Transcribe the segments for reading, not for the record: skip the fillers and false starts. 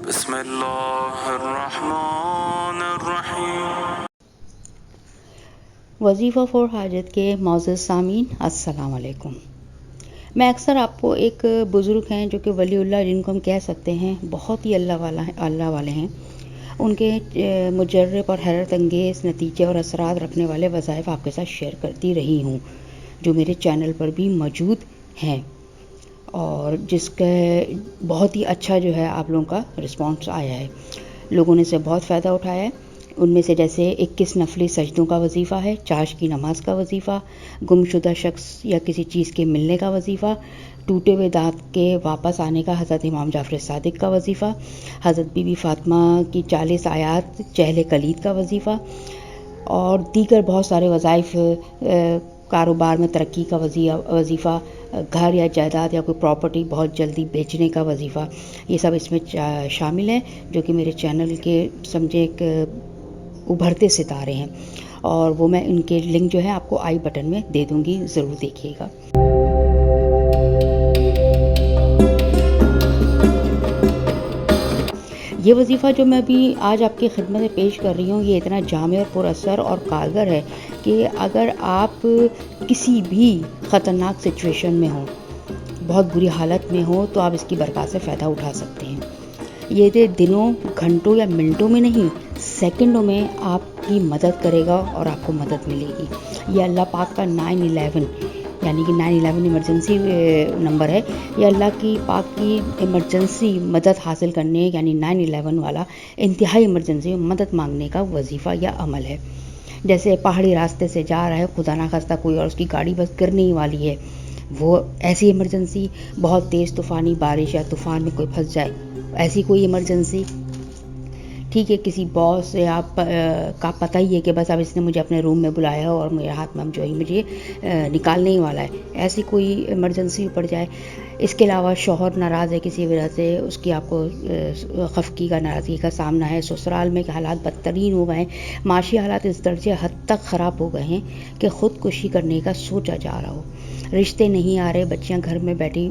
بسم اللہ الرحمن الرحیم۔ وظیفہ فور حاجت کے معزز سامعین السلام علیکم۔ میں اکثر آپ کو ایک بزرگ ہیں جو کہ ولی اللہ جن کو ہم کہہ سکتے ہیں، بہت ہی اللہ والے ہیں، ان کے مجرب اور حیرت انگیز نتیجے اور اثرات رکھنے والے وظائف آپ کے ساتھ شیئر کرتی رہی ہوں، جو میرے چینل پر بھی موجود ہیں، اور جس کا بہت ہی اچھا جو ہے آپ لوگوں کا رسپانس آیا ہے، لوگوں نے اسے بہت فائدہ اٹھایا ہے۔ ان میں سے جیسے 21 نفلی سجدوں کا وظیفہ ہے، چاش کی نماز کا وظیفہ، گمشدہ شخص یا کسی چیز کے ملنے کا وظیفہ، ٹوٹے ہوئے دانت کے واپس آنے کا حضرت امام جعفر صادق کا وظیفہ، حضرت بی بی فاطمہ کی 40 آیات چہل کلید کا وظیفہ، اور دیگر بہت سارے وظائف، کاروبار میں ترقی کا وظیفہ، گھر یا جائیداد یا کوئی پراپرٹی بہت جلدی بیچنے کا وظیفہ، یہ سب اس میں شامل ہیں، جو کہ میرے چینل کے سمجھے ایک ابھرتے ستارے ہیں، اور وہ میں ان کے لنک جو ہے آپ کو آئی بٹن میں دے دوں گی، ضرور دیکھیے گا۔ یہ وظیفہ جو میں بھی آج آپ کی خدمت میں پیش کر رہی ہوں، یہ اتنا جامع اور پر اثر اور کارگر ہے کہ اگر آپ کسی بھی خطرناک سچویشن میں ہوں، بہت بری حالت میں ہوں، تو آپ اس کی برکات سے فائدہ اٹھا سکتے ہیں۔ یہ دنوں، گھنٹوں یا منٹوں میں نہیں، سیکنڈوں میں آپ کی مدد کرے گا اور آپ کو مدد ملے گی۔ یہ اللہ پاک کا 911 یعنی کہ 911 ایمرجنسی نمبر ہے، یہ اللہ کی پاک کی ایمرجنسی مدد حاصل کرنے یعنی 911 والا انتہائی ایمرجنسی مدد مانگنے کا وظیفہ یا عمل ہے۔ جیسے پہاڑی راستے سے جا رہا ہے، خدا نخواستہ کوئی اور اس کی گاڑی بس گرنے ہی والی ہے، وہ ایسی ایمرجنسی، بہت تیز طوفانی بارش یا طوفان میں کوئی پھنس جائے، ایسی کوئی ایمرجنسی، ٹھیک ہے، کسی باس سے آپ کا پتہ ہی ہے کہ بس اب اس نے مجھے اپنے روم میں بلایا اور میرے ہاتھ میں جو ہی مجھے نکالنے ہی والا ہے، ایسی کوئی ایمرجنسی پڑ جائے۔ اس کے علاوہ شوہر ناراض ہے کسی وجہ سے، اس کی آپ کو خفقی کا، ناراضگی کا سامنا ہے، سسرال میں حالات بدترین ہو گئے ہیں، معاشی حالات اس درجے حد تک خراب ہو گئے ہیں کہ خودکشی کرنے کا سوچا جا رہا ہو، رشتے نہیں آ رہے، بچیاں گھر میں بیٹھی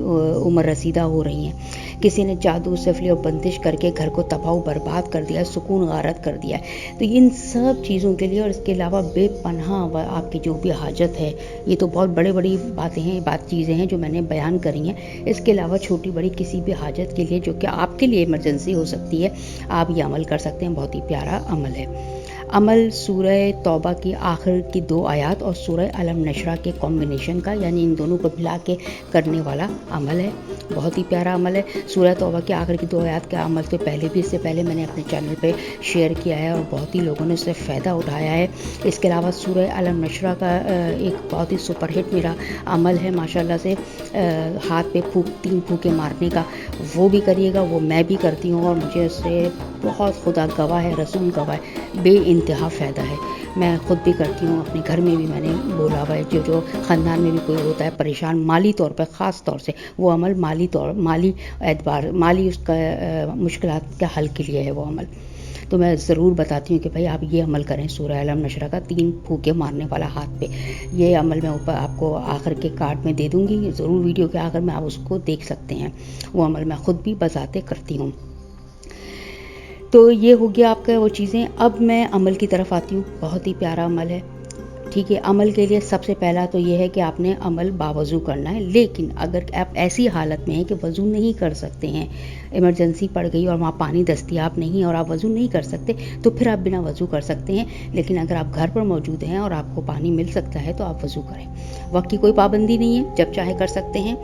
عمر رسیدہ ہو رہی ہیں، کسی نے جادو سفلی اور بندش کر کے گھر کو تباہ و برباد کر دیا، سکون غارت کر دیا ہے، تو ان سب چیزوں کے لیے اور اس کے علاوہ بے پناہ آپ کی جو بھی حاجت ہے، یہ تو بہت بڑی باتیں ہیں، چیزیں ہیں جو میں نے بیان کری ہیں، اس کے علاوہ چھوٹی بڑی کسی بھی حاجت کے لیے جو کہ آپ کے لیے ایمرجنسی ہو سکتی ہے، آپ یہ عمل کر سکتے ہیں، بہت ہی پیارا عمل ہے۔ عمل سورہ توبہ کی آخر کی 2 آیات اور سورہ علم نشرہ کے کمبینیشن کا، یعنی ان دونوں کو ملا کے کرنے والا عمل ہے، بہت ہی پیارا عمل ہے۔ سورہ توبہ کے آخر کی 2 آیات کا عمل تو اس سے پہلے میں نے اپنے چینل پہ شیئر کیا ہے اور بہت ہی لوگوں نے اس سے فائدہ اٹھایا ہے۔ اس کے علاوہ سورہ علم نشرہ کا ایک بہت ہی سپر ہٹ میرا عمل ہے ماشاءاللہ سے، ہاتھ پہ 3 پھونکے مارنے کا، وہ بھی کریے گا، وہ میں بھی کرتی ہوں اور مجھے اس سے بہت، خدا گواہ ہے، رسول گواہ ہے، بے انتہا فائدہ ہے۔ میں خود بھی کرتی ہوں، اپنے گھر میں بھی میں نے بولا ہوا ہے، جو خاندان میں بھی کوئی ہوتا ہے پریشان مالی طور پہ، خاص طور سے وہ عمل مالی اعتبار، مالی اس کا مشکلات کے حل کے لیے ہے وہ عمل، تو میں ضرور بتاتی ہوں کہ بھائی آپ یہ عمل کریں، سورہ علم نشرہ کا 3 پھونکے مارنے والا ہاتھ پہ، یہ عمل میں اوپر آپ کو آخر کے کارڈ میں دے دوں گی، ضرور ویڈیو کے آخر میں آپ اس کو دیکھ سکتے ہیں، وہ عمل میں خود بھی بذاتِ کرتی ہوں۔ تو یہ ہو گیا آپ کا وہ چیزیں۔ اب میں عمل کی طرف آتی ہوں، بہت ہی پیارا عمل ہے، ٹھیک ہے۔ عمل کے لیے سب سے پہلا تو یہ ہے کہ آپ نے عمل باوضو کرنا ہے، لیکن اگر آپ ایسی حالت میں ہیں کہ وضو نہیں کر سکتے ہیں، ایمرجنسی پڑ گئی اور وہاں پانی دستیاب نہیں اور آپ وضو نہیں کر سکتے، تو پھر آپ بنا وضو کر سکتے ہیں، لیکن اگر آپ گھر پر موجود ہیں اور آپ کو پانی مل سکتا ہے تو آپ وضو کریں، وقت کی کوئی پابندی نہیں ہے، جب چاہے کر سکتے ہیں۔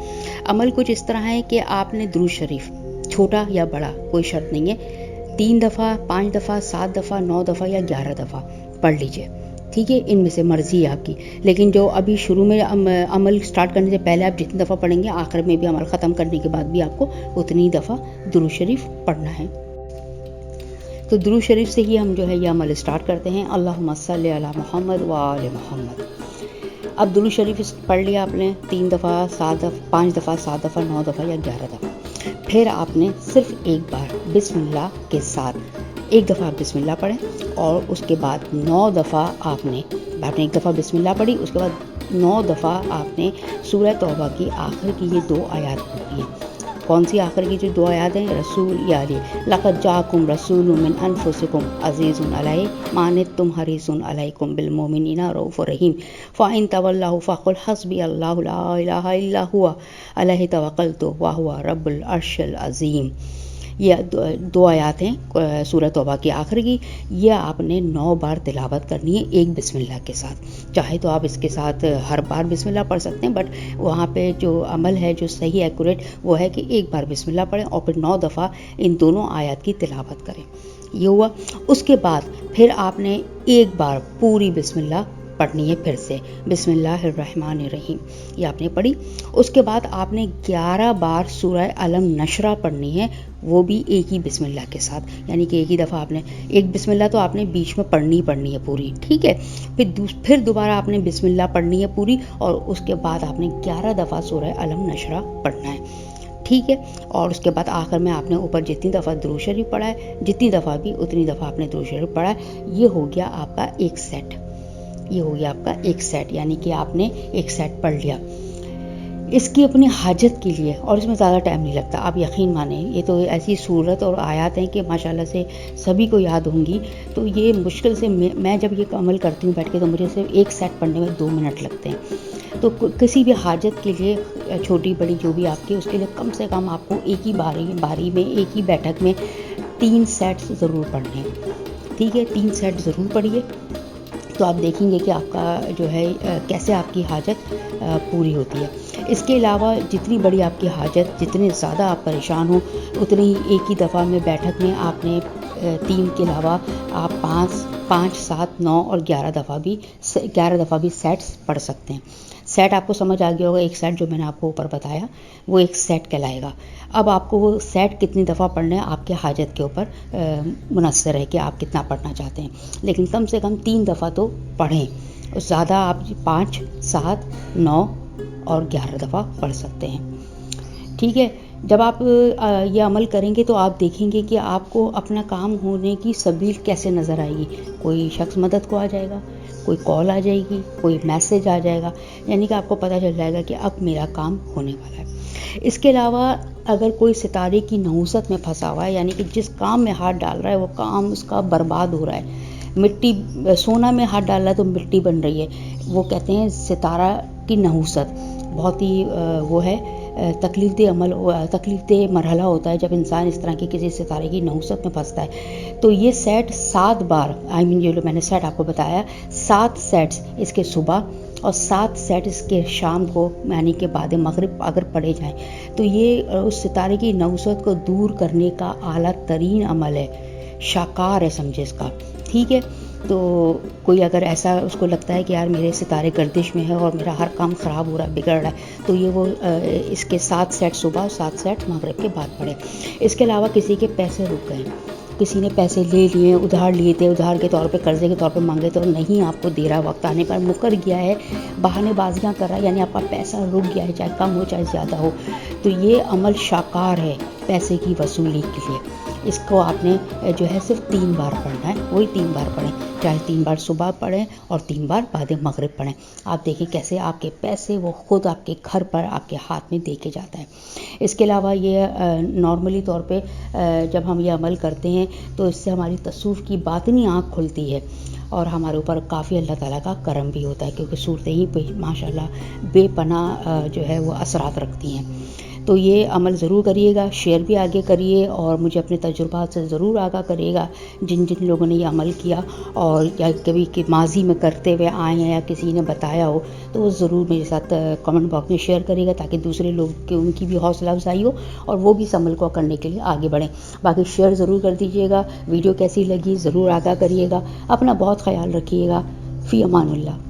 عمل کچھ اس طرح ہے کہ آپ نے درود شریف، چھوٹا یا بڑا کوئی شرط نہیں ہے، 3 دفعہ، 5 دفعہ، 7 دفعہ، 9 دفعہ یا 11 دفعہ پڑھ لیجئے، ٹھیک ہے، ان میں سے مرضی ہے آپ کی، لیکن جو ابھی شروع میں عمل سٹارٹ کرنے سے پہلے آپ جتنی دفعہ پڑھیں گے، آخر میں بھی عمل ختم کرنے کے بعد بھی آپ کو اتنی دفعہ درود شریف پڑھنا ہے۔ تو درود شریف سے ہی ہم جو ہے یہ عمل سٹارٹ کرتے ہیں، اللہم صلی علی محمد و آل محمد۔ اب درود شریف پڑھ لیا آپ نے 3 دفعہ، 5 دفعہ، 7 دفعہ، 9 دفعہ یا 11 دفعہ، پھر آپ نے صرف ایک بار بسم اللہ کے ساتھ، ایک دفعہ آپ بسم اللہ پڑھیں اور اس کے بعد 9 دفعہ آپ نے ایک دفعہ بسم اللہ پڑھی، اس کے بعد 9 دفعہ آپ نے سورہ توبہ کی آخر کی یہ 2 آیات پڑھی ہیں، کون سی آخر کی جو 2 آیات ہیں؟ رسول یعنی لقد جاءکم رسول من انفسکم عزیز علیہ ما عنتم حریص علیکم بالمؤمنین رؤوف رحیم فإن تولوا فقل حسبی اللہ لا الہ الا هو علیہ توکلت وہو رب العرش العظیم. یہ 2 آیات ہیں سورہ توبہ کی آخر کی. یہ آپ نے 9 بار تلاوت کرنی ہے ایک بسم اللہ کے ساتھ. چاہے تو آپ اس کے ساتھ ہر بار بسم اللہ پڑھ سکتے ہیں، بٹ وہاں پہ جو عمل ہے جو صحیح ایکوریٹ وہ ہے کہ ایک بار بسم اللہ پڑھیں اور پھر 9 دفعہ ان دونوں آیات کی تلاوت کریں. یہ ہوا. اس کے بعد پھر آپ نے ایک بار پوری بسم اللہ پڑھنی ہے پھر سے، بسم اللہ الرحمن الرحیم، یہ آپ نے پڑھی. اس کے بعد آپ نے 11 بار سورہ علم نشرہ پڑھنی ہے، وہ بھی ایک ہی بسم اللہ کے ساتھ، یعنی کہ ایک ہی دفعہ آپ نے ایک بسم اللہ تو آپ نے بیچ میں پڑھنی ہے پوری، ٹھیک ہے. پھر دوبارہ آپ نے بسم اللہ پڑھنی ہے پوری، اور اس کے بعد آپ نے 11 دفعہ سورہ علم نشرہ پڑھنا ہے، ٹھیک ہے. اور اس کے بعد آخر میں آپ نے اوپر جتنی دفعہ درود شریف پڑھا ہے، جتنی دفعہ بھی اتنی دفعہ آپ نے درود شریف پڑھا ہے. یہ ہو گیا آپ کا ایک سیٹ، یہ ہو گیا آپ کا ایک سیٹ، یعنی کہ آپ نے ایک سیٹ پڑھ لیا. اس کی اپنی حاجت کے لیے، اور اس میں زیادہ ٹائم نہیں لگتا، آپ یقین مانیں یہ تو ایسی صورت اور آیات ہیں کہ ماشاءاللہ سے سبھی کو یاد ہوں گی. تو یہ مشکل سے میں جب یہ عمل کرتی ہوں بیٹھ کے تو مجھے صرف ایک سیٹ پڑھنے میں 2 منٹ لگتے ہیں. تو کسی بھی حاجت کے لیے چھوٹی بڑی جو بھی آپ کی، اس کے لیے کم سے کم آپ کو ایک ہی باری میں ایک ہی بیٹھک میں 3 سیٹس ضرور پڑھنے ہیں، ٹھیک ہے. 3 سیٹ ضرور پڑھیے تو آپ دیکھیں گے کہ آپ کا جو ہے کیسے آپ کی حاجت پوری ہوتی ہے. اس کے علاوہ جتنی بڑی آپ کی حاجت، جتنے زیادہ آپ پریشان ہوں، اتنی ہی ایک ہی دفعہ میں بیٹھک میں آپ نے 3 کے علاوہ آپ 5، 7، 9 اور 11 دفعہ بھی سیٹس پڑھ سکتے ہیں. سیٹ آپ کو سمجھ آ گیا ہوگا، ایک سیٹ جو میں نے آپ کو اوپر بتایا وہ ایک سیٹ کہلائے گا. اب آپ کو وہ سیٹ کتنی دفعہ پڑھنا ہے آپ کے حاجت کے اوپر منحصر ہے کہ آپ کتنا پڑھنا چاہتے ہیں، لیکن کم سے کم 3 دفعہ تو پڑھیں. زیادہ آپ 5، 7، 9 اور 11 دفعہ پڑھ سکتے ہیں، ٹھیک ہے. جب آپ یہ عمل کریں گے تو آپ دیکھیں گے کہ آپ کو اپنا کام ہونے کی سبیل کیسے نظر آئے گی. کوئی شخص مدد کو آ جائے گا، کوئی کال آ جائے گی، کوئی میسج آ جائے گا، یعنی کہ آپ کو پتہ چل جائے گا کہ اب میرا کام ہونے والا ہے. اس کے علاوہ اگر کوئی ستارے کی نحوست میں پھنسا ہوا ہے، یعنی کہ جس کام میں ہاتھ ڈال رہا ہے وہ کام اس کا برباد ہو رہا ہے، مٹی سونا میں ہاتھ ڈال رہا ہے تو مٹی بن رہی ہے، وہ کہتے ہیں ستارہ کی نحوست. بہت ہی وہ ہے تکلیف دہ مرحلہ ہوتا ہے جب انسان اس طرح کی کسی ستارے کی نحوست میں پھنستا ہے. تو یہ سیٹ 7 بار، یہ جو میں نے سیٹ آپ کو بتایا 7 سیٹس اس کے صبح اور 7 سیٹ اس کے شام کو، یعنی کہ بعد مغرب اگر پڑھے جائیں تو یہ اس ستارے کی نحوست کو دور کرنے کا اعلیٰ ترین عمل ہے، شاکار ہے سمجھے اس کا، ٹھیک ہے. تو کوئی اگر ایسا اس کو لگتا ہے کہ یار میرے ستارے گردش میں ہے اور میرا ہر کام خراب ہو رہا ہے، بگڑ رہا ہے، تو یہ وہ اس کے 7 سیٹ صبح، 7 سیٹ مغرب کے بعد پڑھے. اس کے علاوہ کسی کے پیسے رک گئے، کسی نے پیسے لے لیے، ادھار لیے تھے، ادھار کے طور پہ قرضے کے طور پہ مانگے تو نہیں آپ کو دے رہا، وقت آنے پر مکر گیا ہے، بہانے بازیاں کر رہا ہے، یعنی آپ کا پیسہ رک گیا ہے، چاہے کم ہو چاہے زیادہ ہو، تو یہ عمل شاکار ہے پیسے کی وصولی کے لیے. اس کو آپ نے جو ہے صرف 3 بار پڑھنا ہے، وہی 3 بار پڑھیں، چاہے 3 بار صبح پڑھیں اور 3 بار بعد مغرب پڑھیں. آپ دیکھیں کیسے آپ کے پیسے وہ خود آپ کے گھر پر آپ کے ہاتھ میں دے کے جاتا ہے. اس کے علاوہ یہ نارملی طور پہ جب ہم یہ عمل کرتے ہیں تو اس سے ہماری تصوف کی باطنی آنکھ کھلتی ہے اور ہمارے اوپر کافی اللہ تعالیٰ کا کرم بھی ہوتا ہے، کیونکہ صورتیں ہی پہ ماشاءاللہ بے پناہ جو ہے وہ اثرات رکھتی ہیں. تو یہ عمل ضرور کریے گا، شیئر بھی آگے کریے اور مجھے اپنے تجربات سے ضرور آگاہ کریے گا. جن لوگوں نے یہ عمل کیا اور یا کبھی کہ ماضی میں کرتے ہوئے آئے ہیں یا کسی نے بتایا ہو تو وہ ضرور میرے ساتھ کمنٹ باکس میں شیئر کریے گا، تاکہ دوسرے لوگ ان کی بھی حوصلہ افزائی ہو اور وہ بھی اس عمل کو کرنے کے لیے آگے بڑھیں. باقی شیئر ضرور کر دیجیے گا، ویڈیو کیسی لگی ضرور آگاہ کریے گا. اپنا بہت خیال رکھیے گا. فی امان اللہ.